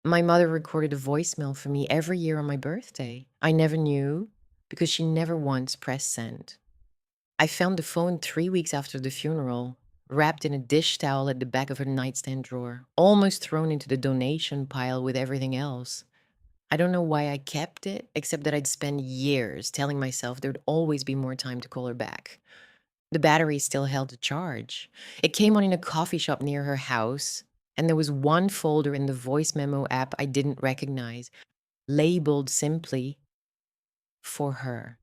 My mother recorded a voicemail for me every year on my birthday. I never knew because she never once pressed send. I found the phone 3 weeks after the funeral, wrapped in a dish towel at the back of her nightstand drawer, almost thrown into the donation pile with everything else. I don't know why I kept it, except that I'd spend years telling myself there'd always be more time to call her back. The battery still held a charge. It came on in a coffee shop near her house, and there was one folder in the voice memo app I didn't recognize, labeled simply for her.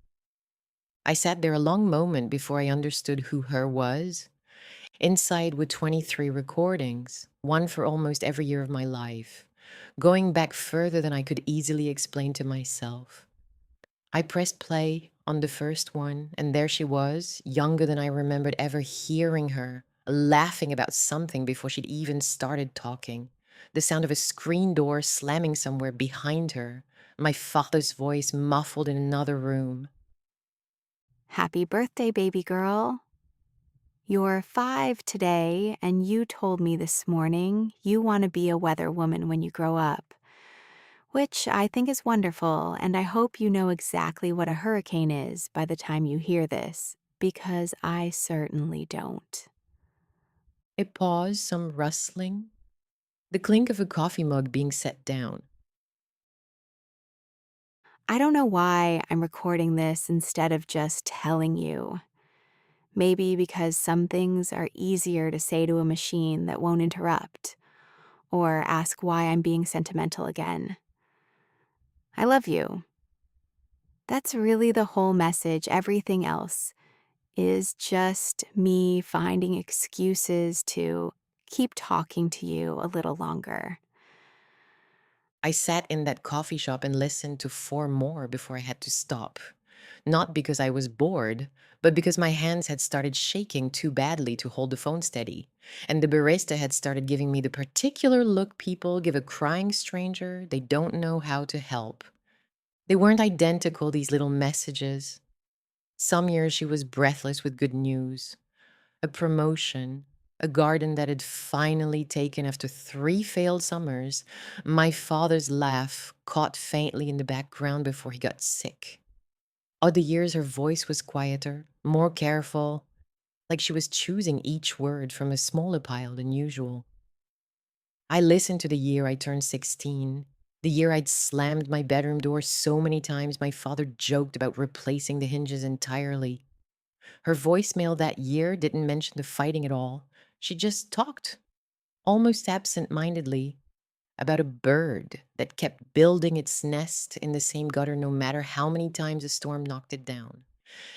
I sat there a long moment before I understood who her was. Inside were 23 recordings, one for almost every year of my life, going back further than I could easily explain to myself. I pressed play on the first one, and there she was, younger than I remembered ever hearing her, laughing about something before she'd even started talking. The sound of a screen door slamming somewhere behind her, my father's voice muffled in another room. Happy birthday, baby girl. You're 5 today, and you told me this morning you want to be a weather woman when you grow up, which I think is wonderful, and I hope you know exactly what a hurricane is by the time you hear this, because I certainly don't. A pause, some rustling, the clink of a coffee mug being set down. I don't know why I'm recording this instead of just telling you. Maybe because some things are easier to say to a machine that won't interrupt, or ask why I'm being sentimental again. I love you. That's really the whole message. Everything else is just me finding excuses to keep talking to you a little longer. I sat in that coffee shop and listened to four more before I had to stop. Not because I was bored, but because my hands had started shaking too badly to hold the phone steady. And the barista had started giving me the particular look people give a crying stranger they don't know how to help. They weren't identical, these little messages. Some years she was breathless with good news, a promotion, a garden that had finally taken after 3 failed summers, my father's laugh caught faintly in the background before he got sick. Other years, her voice was quieter, more careful, like she was choosing each word from a smaller pile than usual. I listened to the year I turned 16, the year I'd slammed my bedroom door so many times my father joked about replacing the hinges entirely. Her voicemail that year didn't mention the fighting at all. She just talked, almost absent mindedly, about a bird that kept building its nest in the same gutter no matter how many times a storm knocked it down,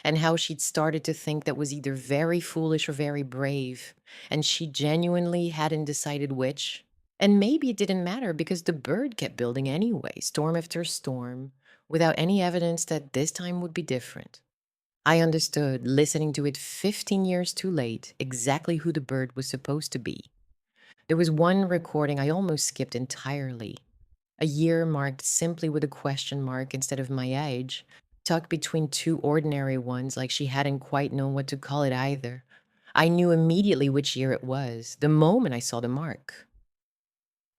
and how she'd started to think that was either very foolish or very brave, and she genuinely hadn't decided which. And maybe it didn't matter because the bird kept building anyway, storm after storm, without any evidence that this time would be different. I understood, listening to it 15 years too late, exactly who the bird was supposed to be. There was one recording I almost skipped entirely. A year marked simply with a question mark instead of my age, tucked between two ordinary ones like she hadn't quite known what to call it either. I knew immediately which year it was, the moment I saw the mark.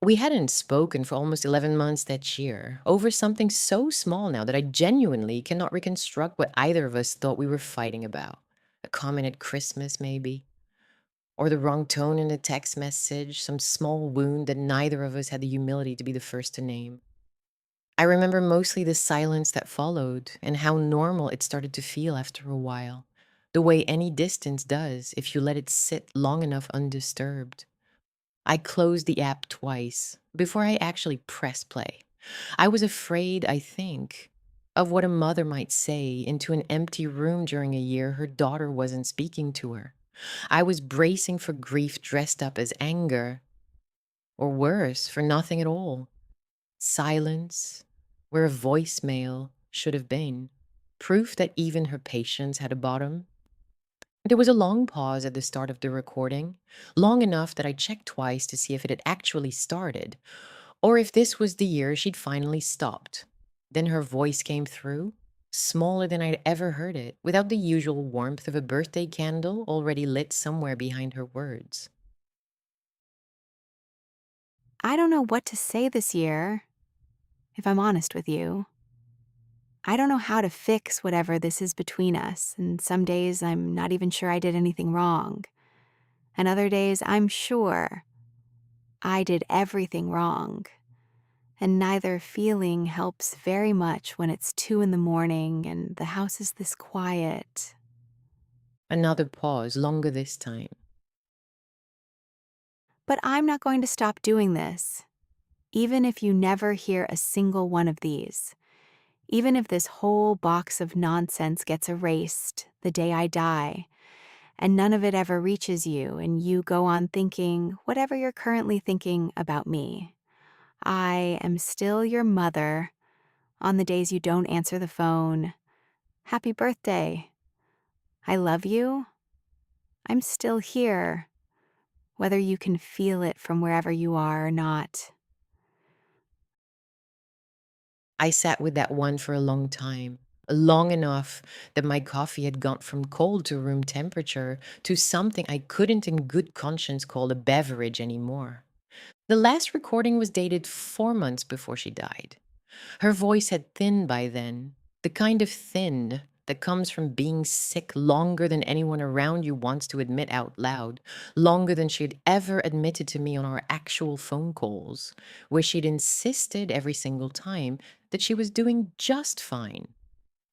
We hadn't spoken for almost 11 months that year, over something so small now that I genuinely cannot reconstruct what either of us thought we were fighting about. A comment at Christmas, maybe? Or the wrong tone in a text message, some small wound that neither of us had the humility to be the first to name. I remember mostly the silence that followed and how normal it started to feel after a while, the way any distance does if you let it sit long enough undisturbed. I closed the app twice before I actually pressed play. I was afraid, I think, of what a mother might say into an empty room during a year her daughter wasn't speaking to her. I was bracing for grief dressed up as anger, or worse, for nothing at all. Silence, where a voicemail should have been. Proof that even her patience had a bottom. There was a long pause at the start of the recording, long enough that I checked twice to see if it had actually started, or if this was the year she'd finally stopped. Then her voice came through, smaller than I'd ever heard it, without the usual warmth of a birthday candle already lit somewhere behind her words. I don't know what to say this year, if I'm honest with you. I don't know how to fix whatever this is between us, and some days I'm not even sure I did anything wrong. And other days I'm sure I did everything wrong. And neither feeling helps very much when it's 2 in the morning and the house is this quiet. Another pause, longer this time. But I'm not going to stop doing this, even if you never hear a single one of these. Even if this whole box of nonsense gets erased the day I die, and none of it ever reaches you, and you go on thinking whatever you're currently thinking about me. I am still your mother on the days you don't answer the phone. Happy birthday. I love you. I'm still here, whether you can feel it from wherever you are or not. I sat with that one for a long time, long enough that my coffee had gone from cold to room temperature to something I couldn't in good conscience call a beverage anymore. The last recording was dated 4 months before she died. Her voice had thinned by then, the kind of thin that comes from being sick longer than anyone around you wants to admit out loud, longer than she'd ever admitted to me on our actual phone calls, where she'd insisted every single time that she was doing just fine.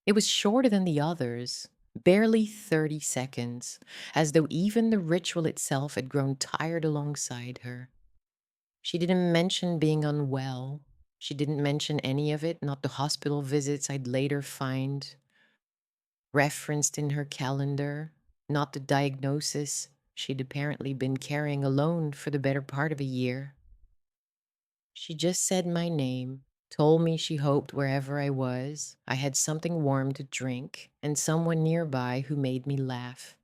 It was shorter than the others, barely 30 seconds, as though even the ritual itself had grown tired alongside her. She didn't mention being unwell. She didn't mention any of it, not the hospital visits I'd later find referenced in her calendar, not the diagnosis she'd apparently been carrying alone for the better part of a year. She just said my name, told me she hoped wherever I was, I had something warm to drink and someone nearby who made me laugh,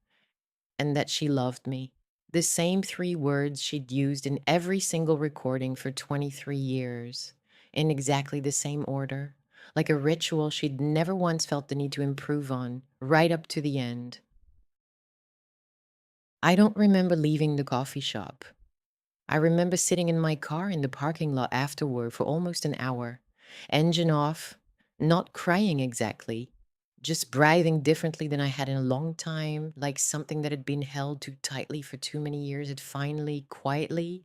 and that she loved me. The same 3 words she'd used in every single recording for 23 years, in exactly the same order, like a ritual she'd never once felt the need to improve on, right up to the end. I don't remember leaving the coffee shop. I remember sitting in my car in the parking lot afterward for almost an hour, engine off, not crying exactly, just breathing differently than I had in a long time, like something that had been held too tightly for too many years had finally, quietly,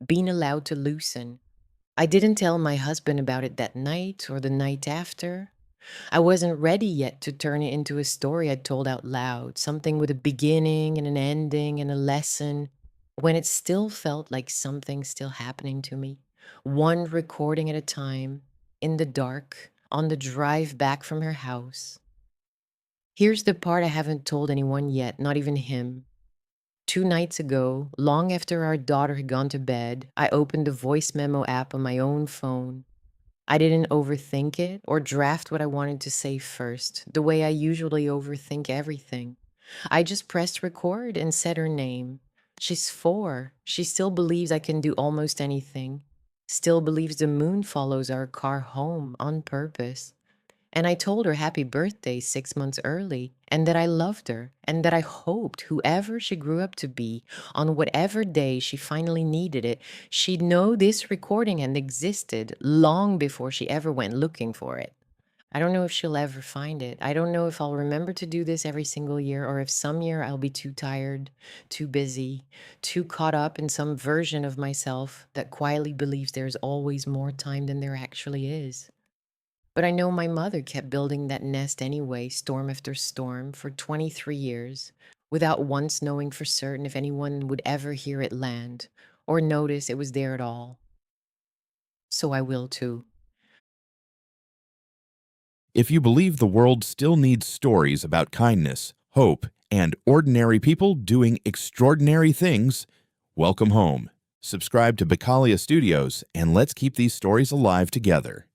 been allowed to loosen. I didn't tell my husband about it that night or the night after. I wasn't ready yet to turn it into a story I'd told out loud, something with a beginning and an ending and a lesson, when it still felt like something still happening to me, one recording at a time, in the dark, on the drive back from her house. Here's the part I haven't told anyone yet, not even him. 2 nights ago, long after our daughter had gone to bed, I opened the voice memo app on my own phone. I didn't overthink it or draft what I wanted to say first, the way I usually overthink everything. I just pressed record and said her name. She's 4. She still believes I can do almost anything. Still believes the moon follows our car home on purpose. And I told her happy birthday 6 months early, and that I loved her, and that I hoped whoever she grew up to be, on whatever day she finally needed it, she'd know this recording had existed long before she ever went looking for it. I don't know if she'll ever find it. I don't know if I'll remember to do this every single year, or if some year I'll be too tired, too busy, too caught up in some version of myself that quietly believes there's always more time than there actually is. But I know my mother kept building that nest anyway, storm after storm, for 23 years, without once knowing for certain if anyone would ever hear it land or notice it was there at all. So I will too. If you believe the world still needs stories about kindness, hope, and ordinary people doing extraordinary things, welcome home. Subscribe to Bekalia Studios and let's keep these stories alive together.